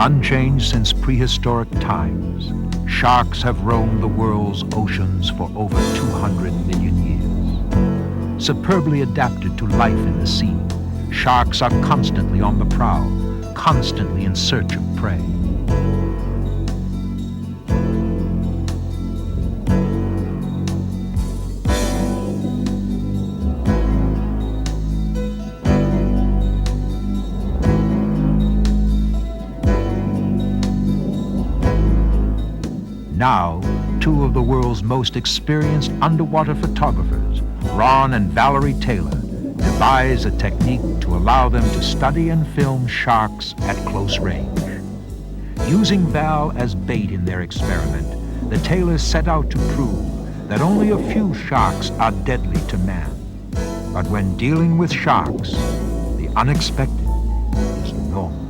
Unchanged since prehistoric times, sharks have roamed the world's oceans for over 200 million years. Superbly adapted to life in the sea, sharks are constantly on the prowl, constantly in search of prey. Now, two of the world's most experienced underwater photographers, Ron and Valerie Taylor, devise a technique to allow them to study and film sharks at close range. Using Val as bait in their experiment, the Taylors set out to prove that only a few sharks are deadly to man. But when dealing with sharks, the unexpected is normal.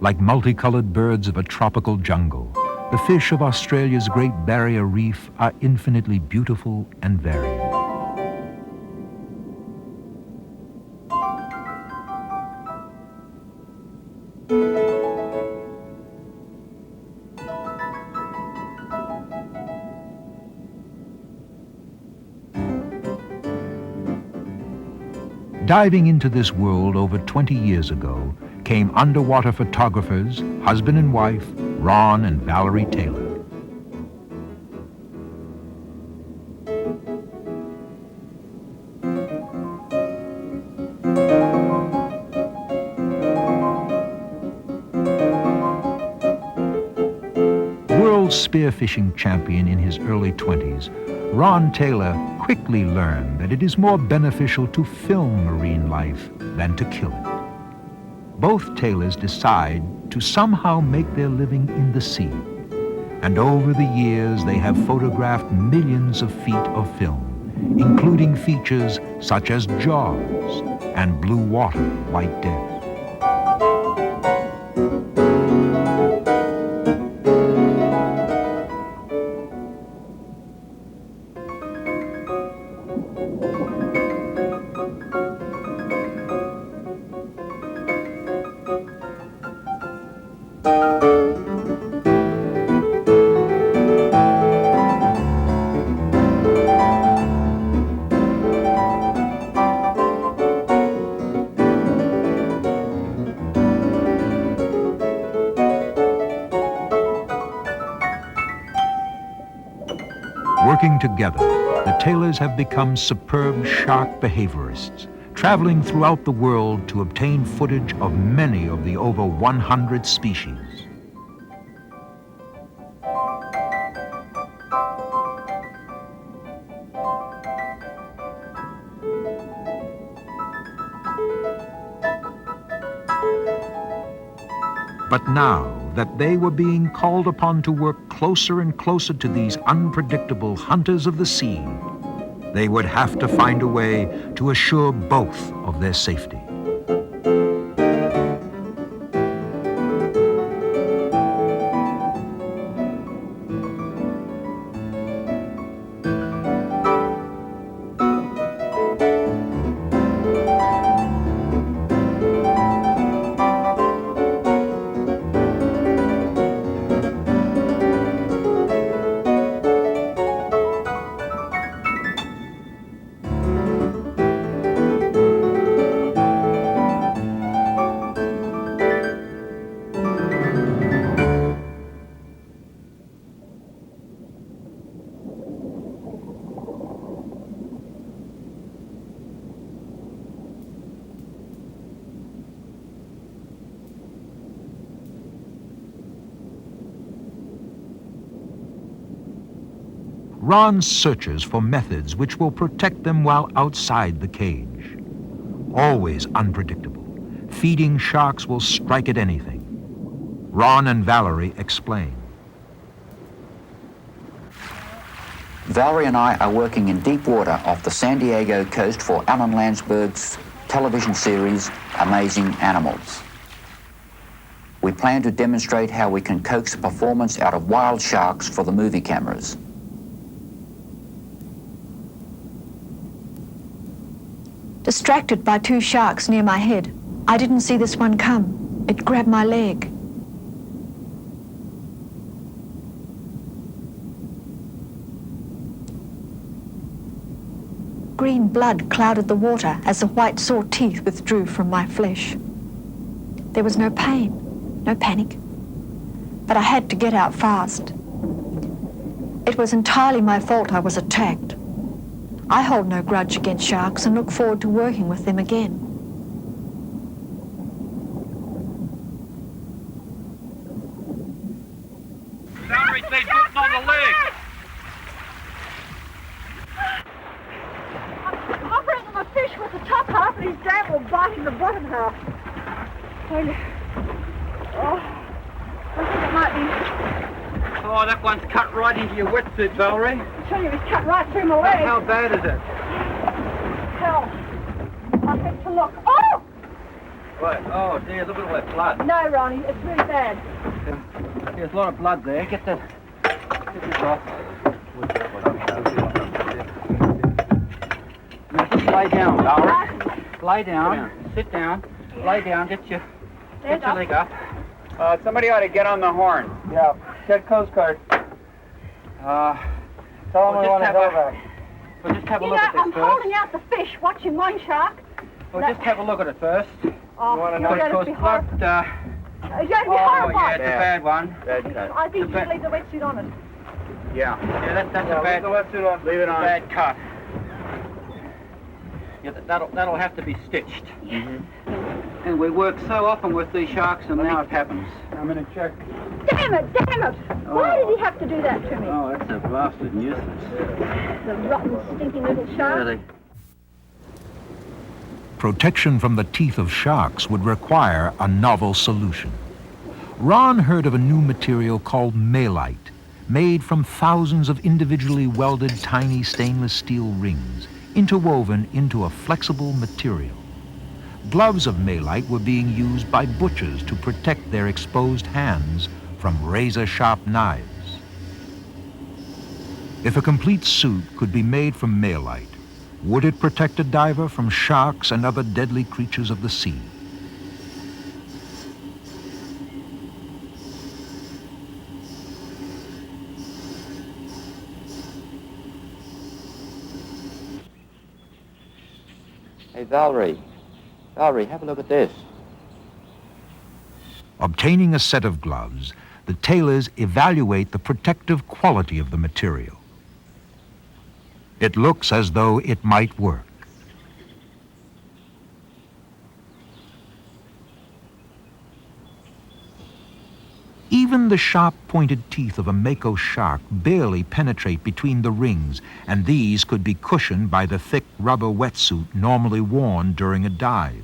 Like multicolored birds of a tropical jungle, the fish of Australia's Great Barrier Reef are infinitely beautiful and varied. Diving into this world over 20 years ago came underwater photographers, husband and wife, Ron and Valerie Taylor. World spearfishing champion in his early 20s, Ron Taylor quickly learned that it is more beneficial to film marine life than to kill it. Both Taylors decide to somehow make their living in the sea. And over the years, they have photographed millions of feet of film, including features such as Jaws and Blue Water, White Death. Working together, the Taylors have become superb shark behaviorists, traveling throughout the world to obtain footage of many of the over 100 species. But now that they were being called upon to work closer and closer to these unpredictable hunters of the sea, they would have to find a way to assure both of their safety. Ron searches for methods which will protect them while outside the cage. Always unpredictable. Feeding sharks will strike at anything. Ron and Valerie explain. Valerie and I are working in deep water off the San Diego coast for Alan Landsberg's television series, Amazing Animals. We plan to demonstrate how we can coax the performance out of wild sharks for the movie cameras. Distracted by two sharks near my head, I didn't see this one come. It grabbed my leg. Green blood clouded the water as the white saw teeth withdrew from my flesh. There was no pain, no panic, but I had to get out fast. It was entirely my fault I was attacked. I hold no grudge against sharks and look forward to working with them again. Valerie, they bitten on the leg. I'm bringing a fish with the top half and he's damn well biting the bottom half. I think it might be. Oh, that one's cut right into your wetsuit, Valerie. I tell you, it's cut right through my leg. How bad is it? Hell. I think to look. Oh! What? Oh, dear, look at all that blood. No, Ronnie, it's really bad. There's a lot of blood there. Get this off. Now, just lay down, Valerie. Lay down. Sit down. Lay down. Get your leg up. Somebody ought to get on the horn. Yeah. Get Coast Guard. Tell them we want to go back. We'll just have a You look know, at this I'm first. holding out the fish, watching one shark. We'll just have a look at it first. Oh, wanna you're know? going to be blood, horrified. You're going to be oh, horrified. yeah, it's a bad one. I think you should leave the wetsuit on it. Yeah, that's a bad, Leave it on. bad cut. Yeah, that'll have to be stitched. Mm-hmm. And we work so often with these sharks, and now it happens. I'm going to check. Damn it! Why did he have to do that to me? Oh, that's a bastard nuisance. The rotten, stinking little shark. Really. Protection from the teeth of sharks would require a novel solution. Ron heard of a new material called malite, made from thousands of individually welded tiny stainless steel rings, interwoven into a flexible material. Gloves of malite were being used by butchers to protect their exposed hands from razor-sharp knives. If a complete suit could be made from malite, would it protect a diver from sharks and other deadly creatures of the sea? Hey, Valerie, have a look at this. Obtaining a set of gloves, the tailors evaluate the protective quality of the material. It looks as though it might work. Even the sharp-pointed teeth of a mako shark barely penetrate between the rings, and these could be cushioned by the thick rubber wetsuit normally worn during a dive.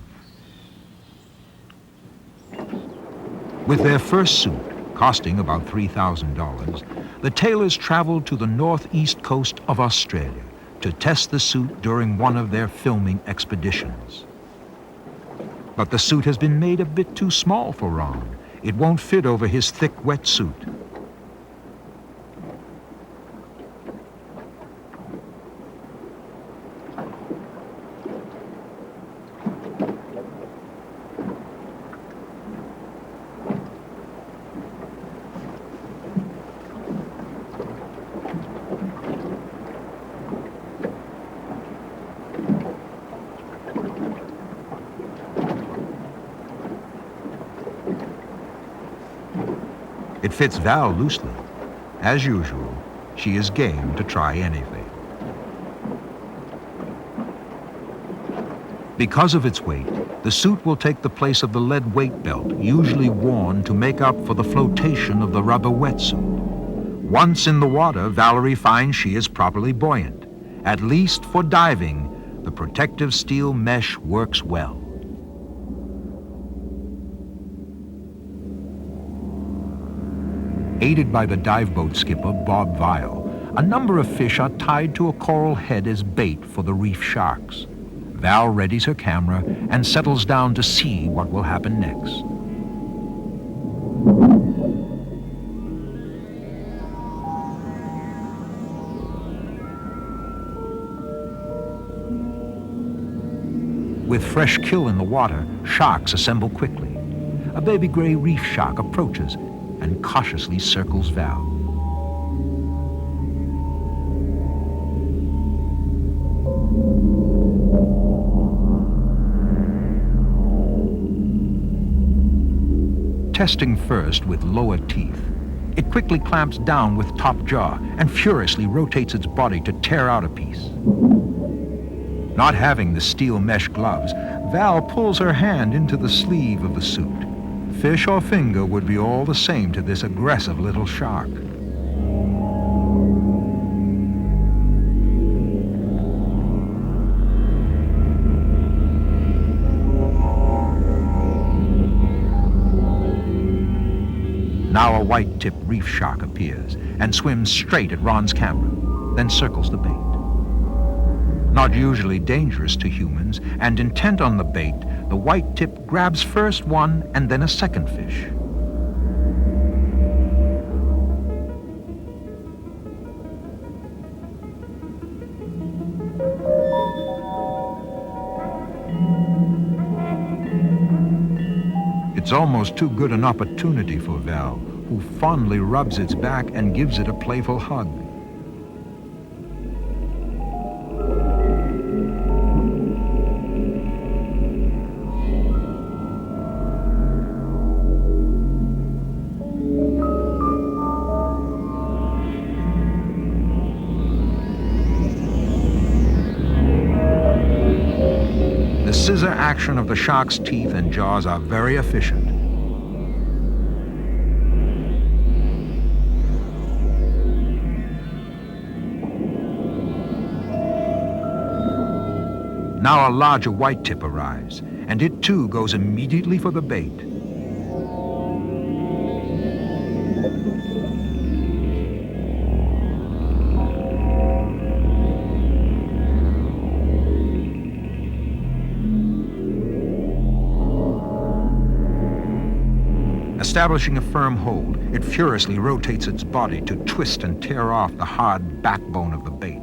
With their first suit, costing about $3,000, the tailors traveled to the northeast coast of Australia to test the suit during one of their filming expeditions. But the suit has been made a bit too small for Ron. It won't fit over his thick wetsuit. It fits Val loosely. As usual, she is game to try anything. Because of its weight, the suit will take the place of the lead weight belt usually worn to make up for the flotation of the rubber wetsuit. Once in the water, Valerie finds she is properly buoyant. At least for diving, the protective steel mesh works well. Aided by the dive boat skipper, Bob Weil, a number of fish are tied to a coral head as bait for the reef sharks. Val readies her camera and settles down to see what will happen next. With fresh kill in the water, sharks assemble quickly. A baby gray reef shark approaches and cautiously circles Val. Testing first with lower teeth, it quickly clamps down with top jaw and furiously rotates its body to tear out a piece. Not having the steel mesh gloves, Val pulls her hand into the sleeve of the suit. Fish or finger would be all the same to this aggressive little shark. Now a white-tip reef shark appears and swims straight at Ron's camera, then circles the bait. Not usually dangerous to humans, and intent on the bait, the white tip grabs first one and then a second fish. It's almost too good an opportunity for Val, who fondly rubs its back and gives it a playful hug. The scissor action of the shark's teeth and jaws are very efficient. Now a larger white tip arrives, and it too goes immediately for the bait. Establishing a firm hold, it furiously rotates its body to twist and tear off the hard backbone of the bait.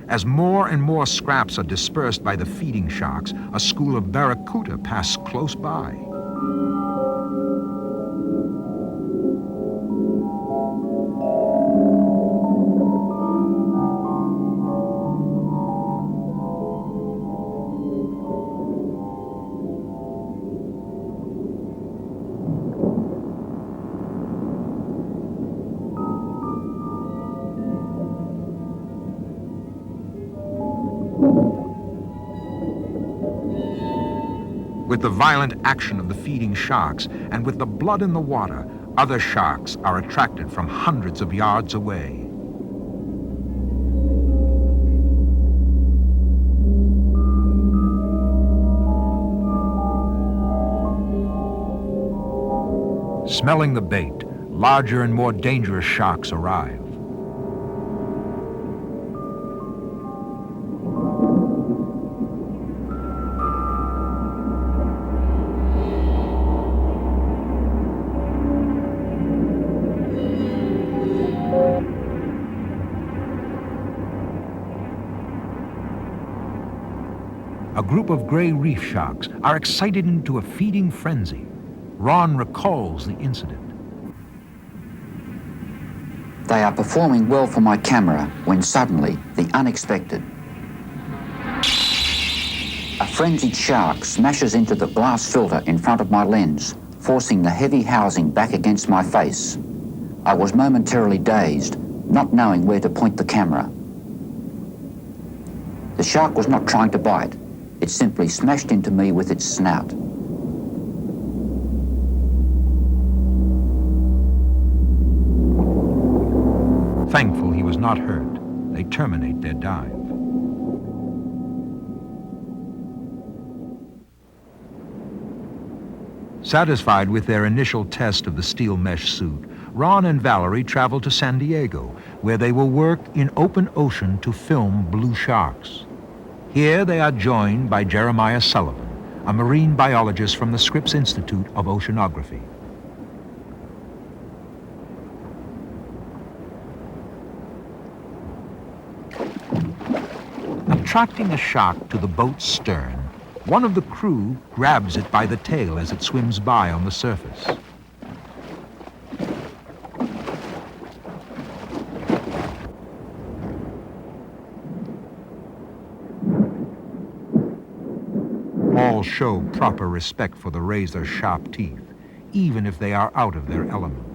As more and more scraps are dispersed by the feeding sharks, a school of barracuda pass close by. With the violent action of the feeding sharks and with the blood in the water, other sharks are attracted from hundreds of yards away. Smelling the bait, larger and more dangerous sharks arrive. A a group of gray reef sharks are excited into a feeding frenzy. Ron recalls the incident. They are performing well for my camera when suddenly the unexpected. A frenzied shark smashes into the glass filter in front of my lens, forcing the heavy housing back against my face. I was momentarily dazed, not knowing where to point the camera. The shark was not trying to bite. It simply smashed into me with its snout. Thankful he was not hurt, they terminate their dive. Satisfied with their initial test of the steel mesh suit, Ron and Valerie travel to San Diego, where they will work in open ocean to film blue sharks. Here they are joined by Jeremiah Sullivan, a marine biologist from the Scripps Institute of Oceanography. Attracting a shark to the boat's stern, one of the crew grabs it by the tail as it swims by on the surface. All show proper respect for the razor sharp teeth, even if they are out of their element.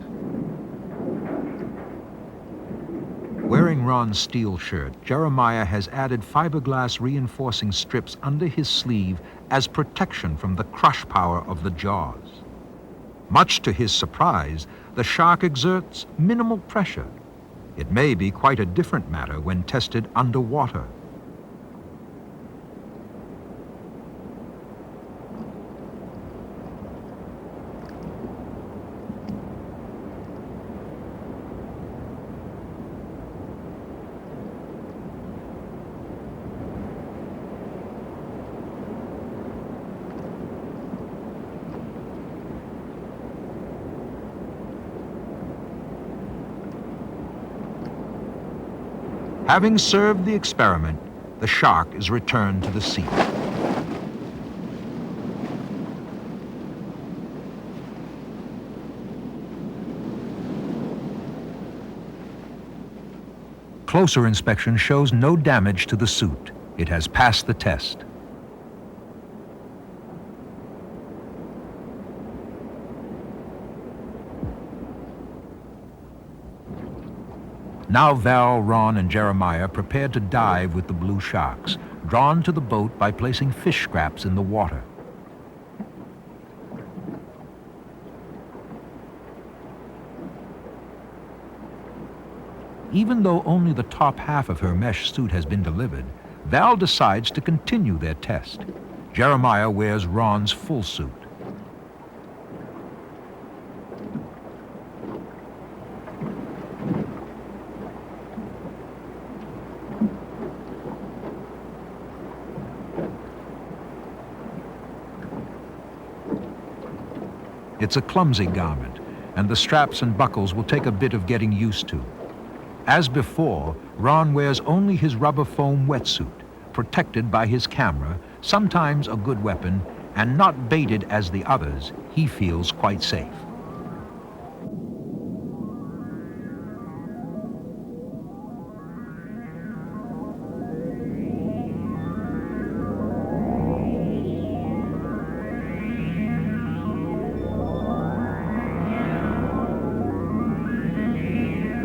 Wearing Ron's steel shirt, Jeremiah has added fiberglass reinforcing strips under his sleeve as protection from the crush power of the jaws. Much to his surprise, the shark exerts minimal pressure. It may be quite a different matter when tested underwater. Having served the experiment, the shark is returned to the sea. Closer inspection shows no damage to the suit. It has passed the test. Now Val, Ron, and Jeremiah prepare to dive with the blue sharks, drawn to the boat by placing fish scraps in the water. Even though only the top half of her mesh suit has been delivered, Val decides to continue their test. Jeremiah wears Ron's full suit. It's a clumsy garment, and the straps and buckles will take a bit of getting used to. As before, Ron wears only his rubber foam wetsuit, protected by his camera, sometimes a good weapon, and not baited as the others. He feels quite safe.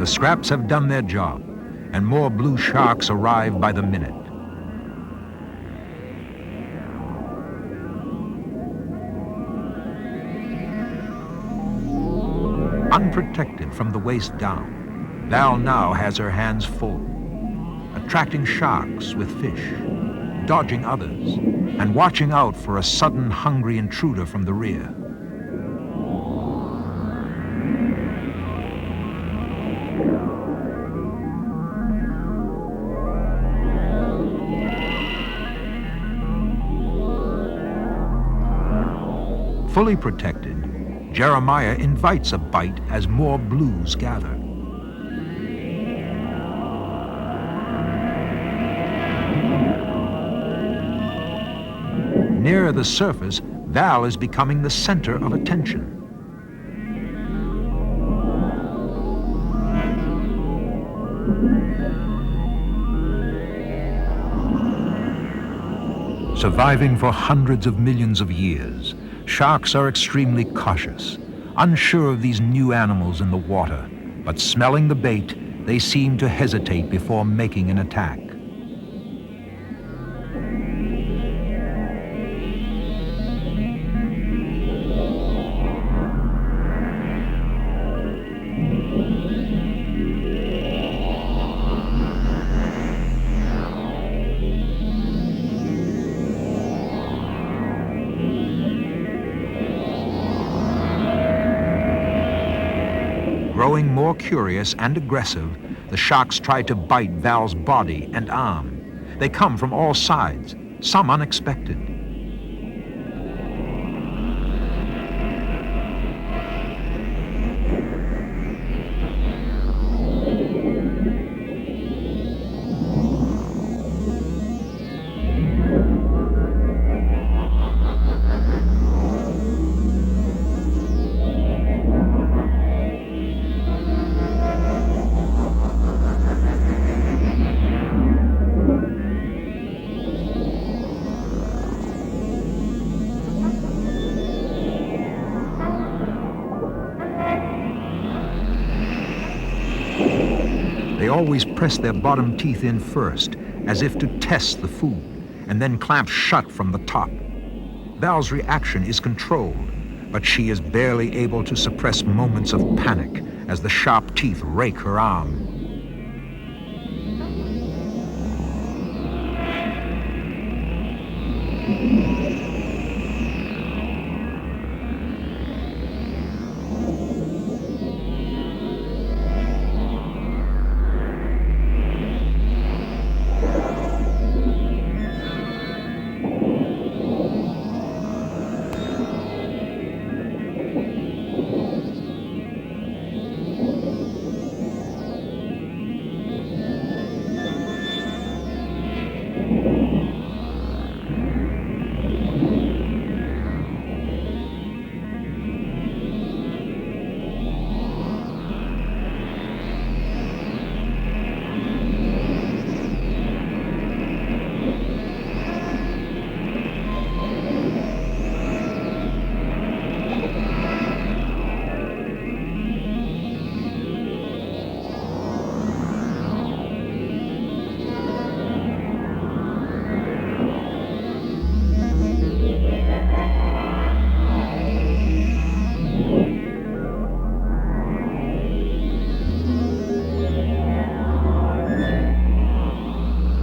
The scraps have done their job, and more blue sharks arrive by the minute. Unprotected from the waist down, Val now has her hands full, attracting sharks with fish, dodging others, and watching out for a sudden hungry intruder from the rear. Fully protected, Jeremiah invites a bite as more blues gather. Nearer the surface, Val is becoming the center of attention. Surviving for hundreds of millions of years, sharks are extremely cautious, unsure of these new animals in the water, but smelling the bait, they seem to hesitate before making an attack. Growing more curious and aggressive, the sharks try to bite Val's body and arm. They come from all sides, some unexpected. They always press their bottom teeth in first, as if to test the food, and then clamp shut from the top. Val's reaction is controlled, but she is barely able to suppress moments of panic as the sharp teeth rake her arm.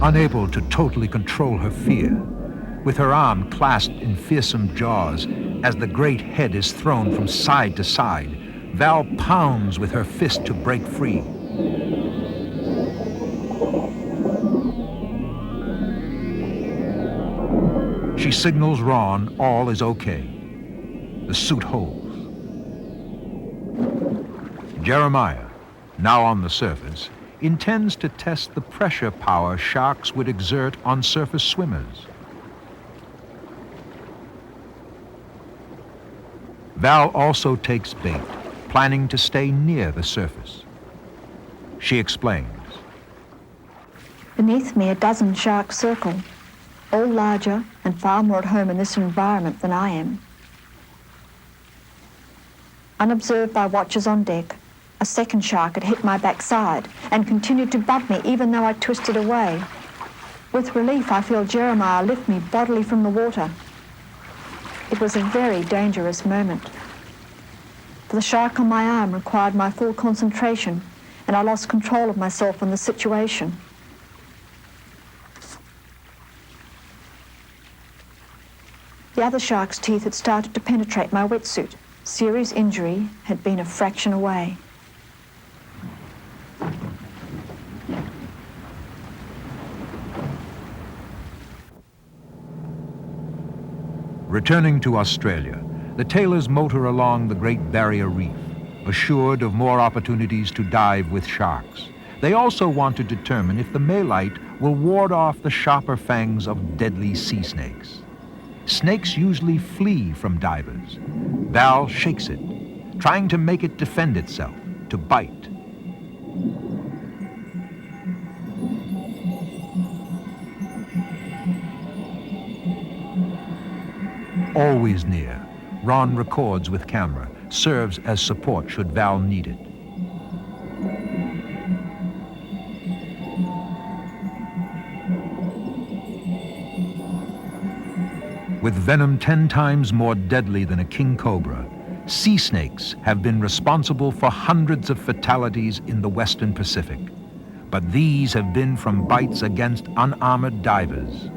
Unable to totally control her fear, with her arm clasped in fearsome jaws, as the great head is thrown from side to side, Val pounds with her fist to break free. She signals Ron all is okay. The suit holds. Jeremiah, now on the surface, intends to test the pressure power sharks would exert on surface swimmers. Val also takes bait, planning to stay near the surface. She explains. Beneath me, a dozen sharks circle, all larger and far more at home in this environment than I am. Unobserved by watchers on deck, a second shark had hit my backside and continued to bite me even though I twisted away. With relief, I feel Jeremiah lift me bodily from the water. It was a very dangerous moment. For the shark on my arm required my full concentration, and I lost control of myself and the situation. The other shark's teeth had started to penetrate my wetsuit. Serious injury had been a fraction away. Returning to Australia, the Taylors motor along the Great Barrier Reef, assured of more opportunities to dive with sharks. They also want to determine if the malite will ward off the sharper fangs of deadly sea snakes. Snakes usually flee from divers. Val shakes it, trying to make it defend itself, to bite. Always near, Ron records with camera, serves as support should Val need it. With venom 10 times more deadly than a king cobra, sea snakes have been responsible for hundreds of fatalities in the Western Pacific. But these have been from bites against unarmored divers.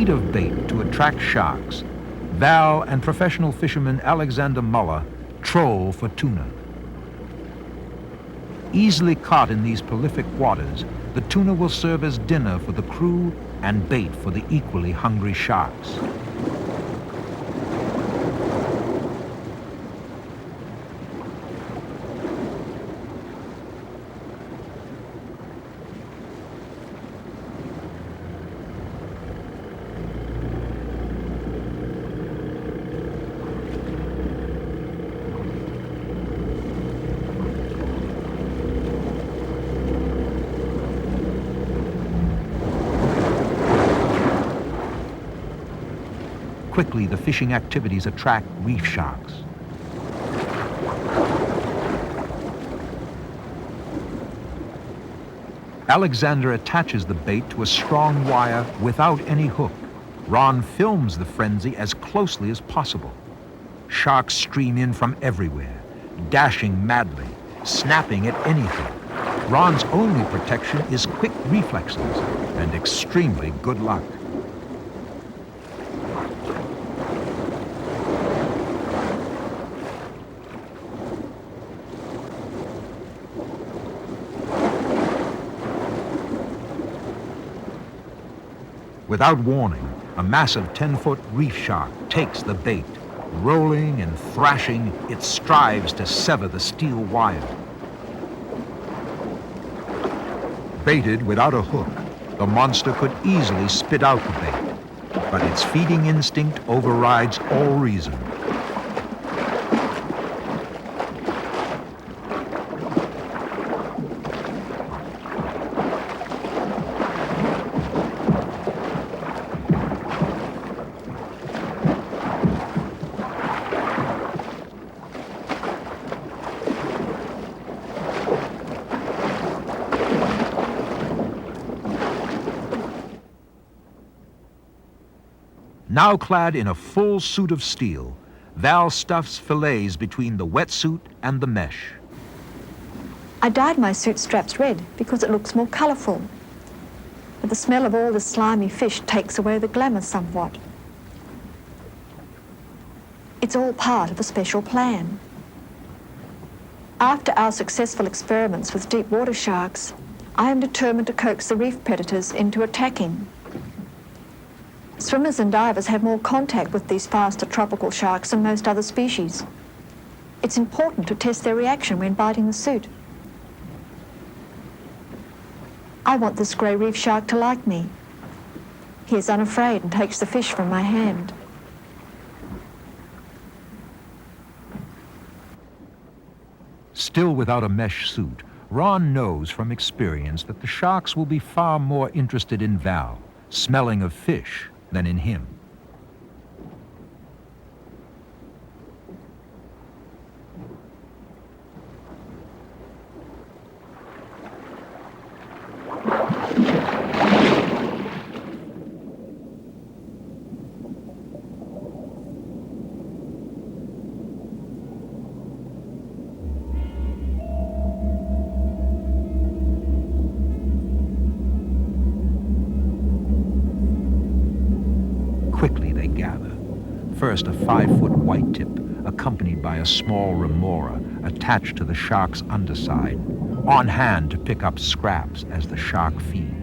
Of bait to attract sharks, Val and professional fisherman Alexander Muller troll for tuna. Easily caught in these prolific waters, the tuna will serve as dinner for the crew and bait for the equally hungry sharks. Quickly, the fishing activities attract reef sharks. Alexander attaches the bait to a strong wire without any hook. Ron films the frenzy as closely as possible. Sharks stream in from everywhere, dashing madly, snapping at anything. Ron's only protection is quick reflexes and extremely good luck. Without warning, a massive 10-foot reef shark takes the bait. Rolling and thrashing, it strives to sever the steel wire. Baited without a hook, the monster could easily spit out the bait, but its feeding instinct overrides all reason. Now clad in a full suit of steel, Val stuffs fillets between the wetsuit and the mesh. I dyed my suit straps red because it looks more colourful. But the smell of all the slimy fish takes away the glamour somewhat. It's all part of a special plan. After our successful experiments with deep water sharks, I am determined to coax the reef predators into attacking. Swimmers and divers have more contact with these faster tropical sharks than most other species. It's important to test their reaction when biting the suit. I want this grey reef shark to like me. He is unafraid and takes the fish from my hand. Still without a mesh suit, Ron knows from experience that the sharks will be far more interested in Val, smelling of fish, than in him. first a 5-foot white tip, accompanied by a small remora attached to the shark's underside, on hand to pick up scraps as the shark feeds.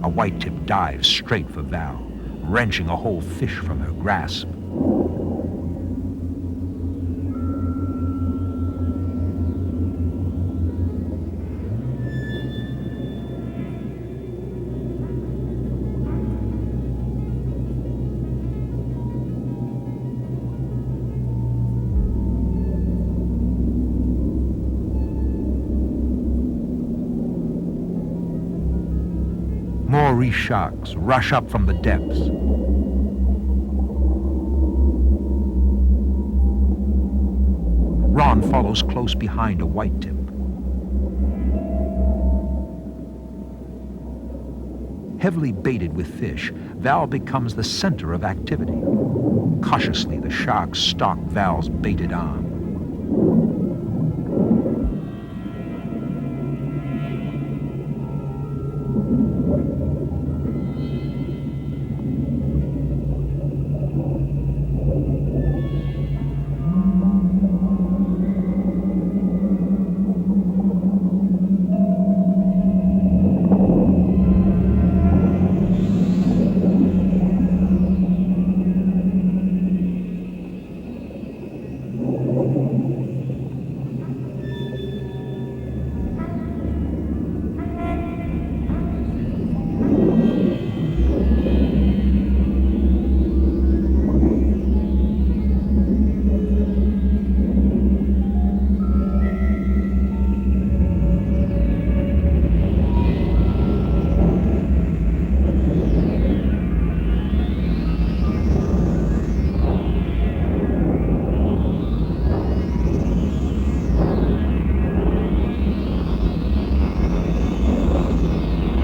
A white tip dives straight for Val, wrenching a whole fish from her grasp. More reef sharks rush up from the depths. Ron follows close behind a white tip. Heavily baited with fish, Val becomes the center of activity. Cautiously, the sharks stalk Val's baited arm.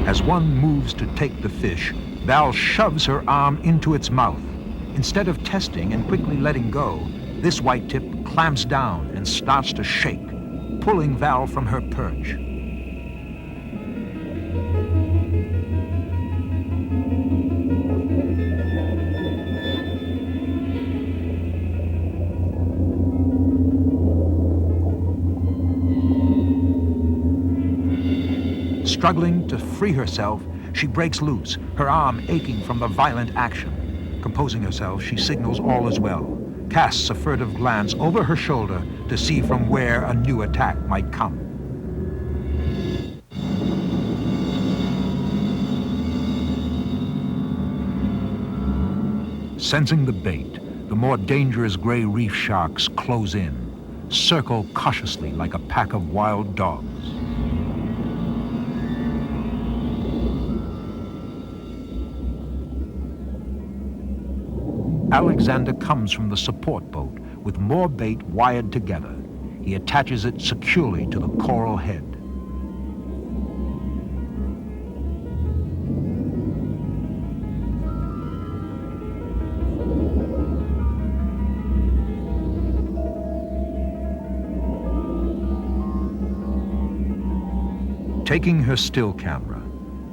As one moves to take the fish, Val shoves her arm into its mouth. Instead of testing and quickly letting go, this white tip clamps down and starts to shake, pulling Val from her perch. Struggling to free herself, she breaks loose, her arm aching from the violent action. Composing herself, she signals all is well, casts a furtive glance over her shoulder to see from where a new attack might come. Sensing the bait, the more dangerous gray reef sharks close in, circle cautiously like a pack of wild dogs. Alexander comes from the support boat with more bait wired together. He attaches it securely to the coral head. Taking her still camera,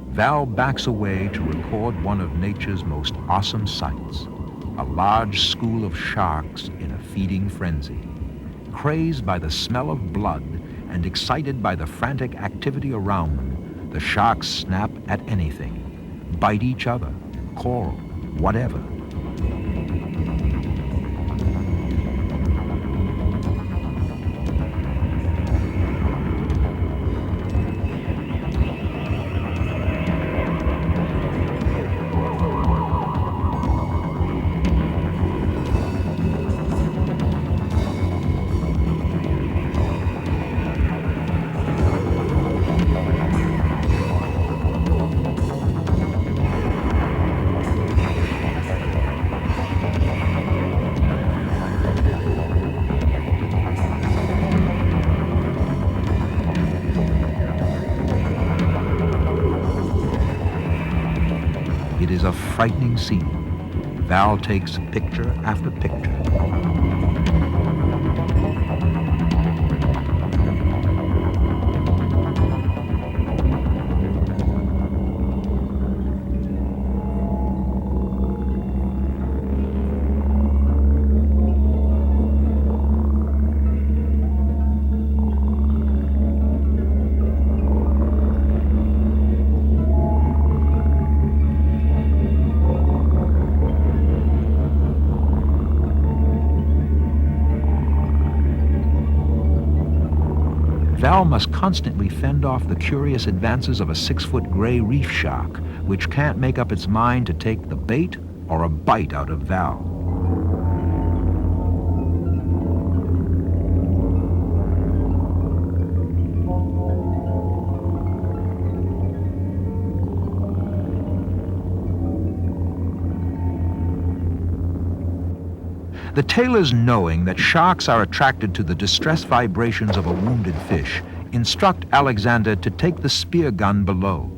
Val backs away to record one of nature's most awesome sights. A large school of sharks in a feeding frenzy. Crazed by the smell of blood and excited by the frantic activity around them, the sharks snap at anything, bite each other, coral, whatever. It is a frightening scene. Val takes picture after picture. Val must constantly fend off the curious advances of a 6-foot gray reef shark, which can't make up its mind to take the bait or a bite out of Val. The Taylors, knowing that sharks are attracted to the distress vibrations of a wounded fish, instruct Alexander to take the spear gun below.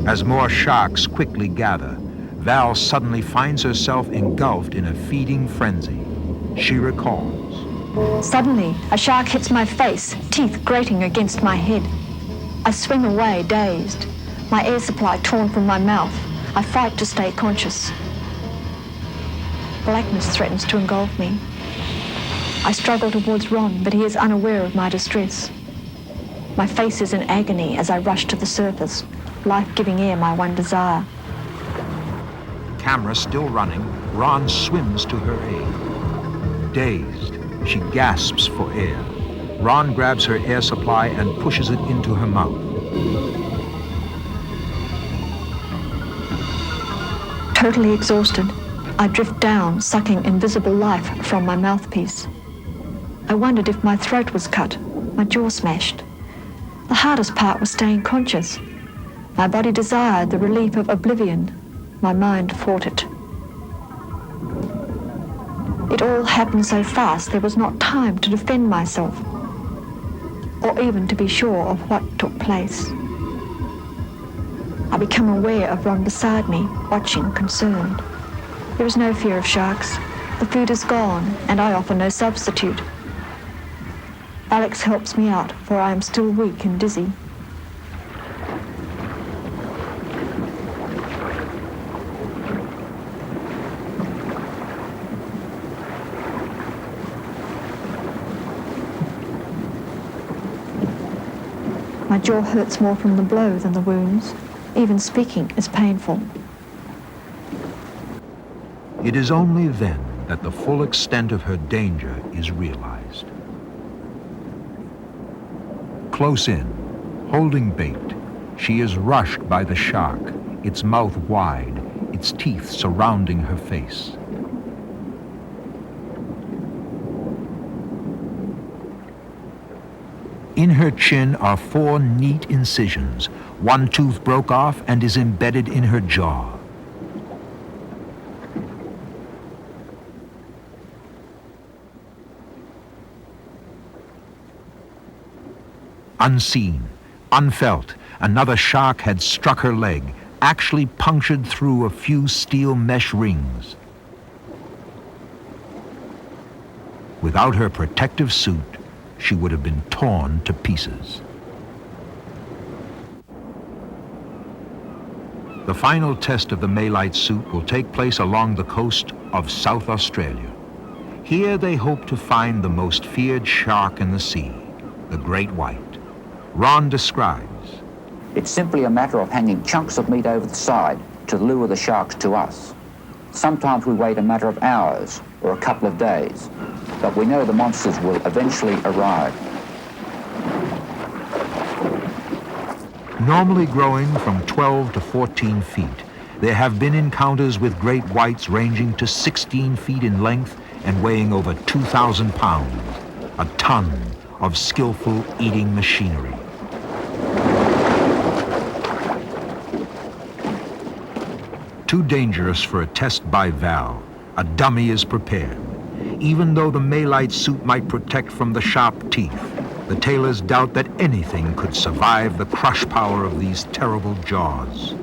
As more sharks quickly gather, Val suddenly finds herself engulfed in a feeding frenzy. She recalls. Suddenly, a shark hits my face, teeth grating against my head. I swing away, dazed, my air supply torn from my mouth. I fight to stay conscious. Blackness threatens to engulf me. I struggle towards Ron, but he is unaware of my distress. My face is in agony as I rush to the surface, life-giving air my one desire. Camera still running, Ron swims to her aid. Dazed, she gasps for air. Ron grabs her air supply and pushes it into her mouth. Totally exhausted, I drift down, sucking invisible life from my mouthpiece. I wondered if my throat was cut, my jaw smashed. The hardest part was staying conscious. My body desired the relief of oblivion. My mind fought it. It all happened so fast there was not time to defend myself, or even to be sure of what took place. I become aware of Ron beside me, watching, concerned. There is no fear of sharks. The food is gone, and I offer no substitute. Alex helps me out, for I am still weak and dizzy. My jaw hurts more from the blow than the wounds. Even speaking is painful. It is only then that the full extent of her danger is realized. Close in, holding bait, she is rushed by the shark, its mouth wide, its teeth surrounding her face. In her chin are 4 neat incisions. One tooth broke off and is embedded in her jaw. Unseen, unfelt, another shark had struck her leg, actually punctured through a few steel mesh rings. Without her protective suit, she would have been torn to pieces. The final test of the Malite suit will take place along the coast of South Australia. Here they hope to find the most feared shark in the sea, the great white. Ron describes. It's simply a matter of hanging chunks of meat over the side to lure the sharks to us. Sometimes we wait a matter of hours or a couple of days, but we know the monsters will eventually arrive. Normally growing from 12 to 14 feet, there have been encounters with great whites ranging to 16 feet in length and weighing over 2,000 pounds, a ton of skillful eating machinery. Too dangerous for a test by Val, a dummy is prepared. Even though the malite suit might protect from the sharp teeth, the tailors doubt that anything could survive the crush power of these terrible jaws.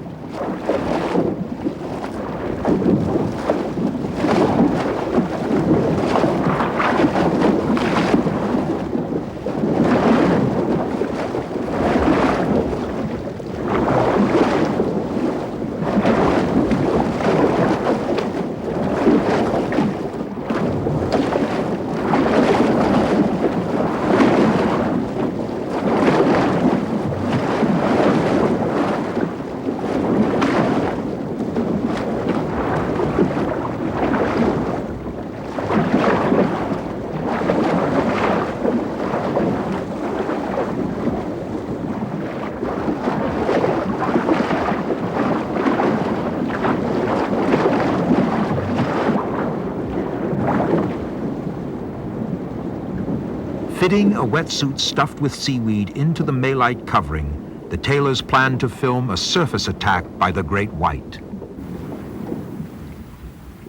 Fitting a wetsuit stuffed with seaweed into the malite covering, the tailors plan to film a surface attack by the great white.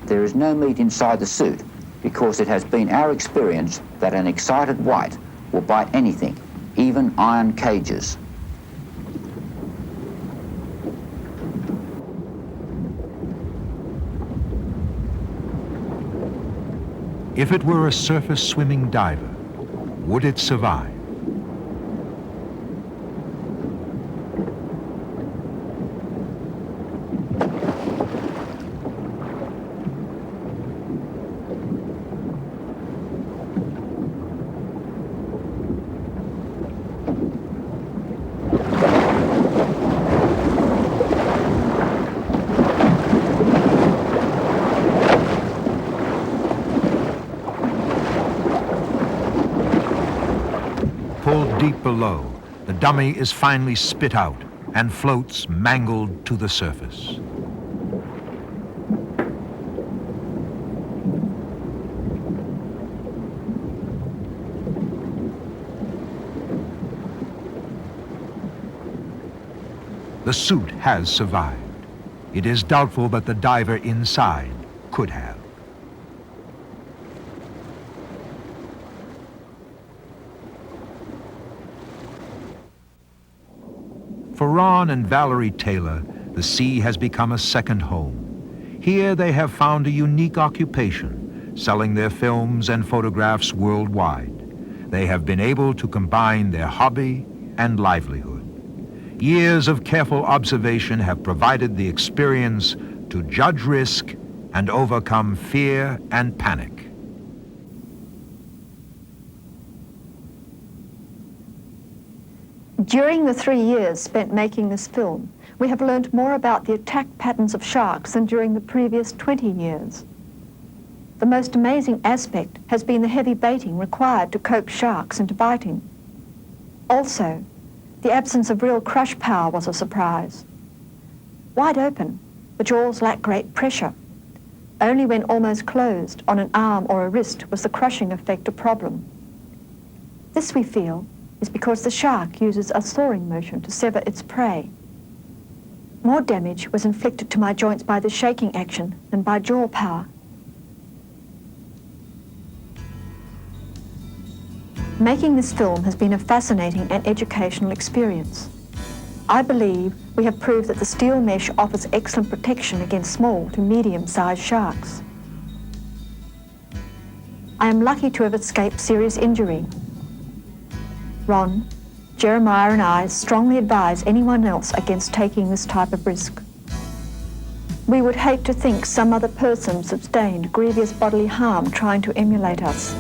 There is no meat inside the suit because it has been our experience that an excited white will bite anything, even iron cages. If it were a surface swimming diver, would it survive? Pulled deep below, the dummy is finally spit out and floats mangled to the surface. The suit has survived. It is doubtful that the diver inside could have. For Ron and Valerie Taylor, the sea has become a second home. Here they have found a unique occupation, selling their films and photographs worldwide. They have been able to combine their hobby and livelihood. Years of careful observation have provided the experience to judge risk and overcome fear and panic. During the 3 years spent making this film, we have learned more about the attack patterns of sharks than during the previous 20 years. The most amazing aspect has been the heavy baiting required to coax sharks into biting. Also, the absence of real crush power was a surprise. Wide open, the jaws lack great pressure. Only when almost closed on an arm or a wrist was the crushing effect a problem. This, we feel, is because the shark uses a sawing motion to sever its prey. More damage was inflicted to my joints by the shaking action than by jaw power. Making this film has been a fascinating and educational experience. I believe we have proved that the steel mesh offers excellent protection against small to medium-sized sharks. I am lucky to have escaped serious injury. Ron, Jeremiah and I strongly advise anyone else against taking this type of risk. We would hate to think some other person sustained grievous bodily harm trying to emulate us.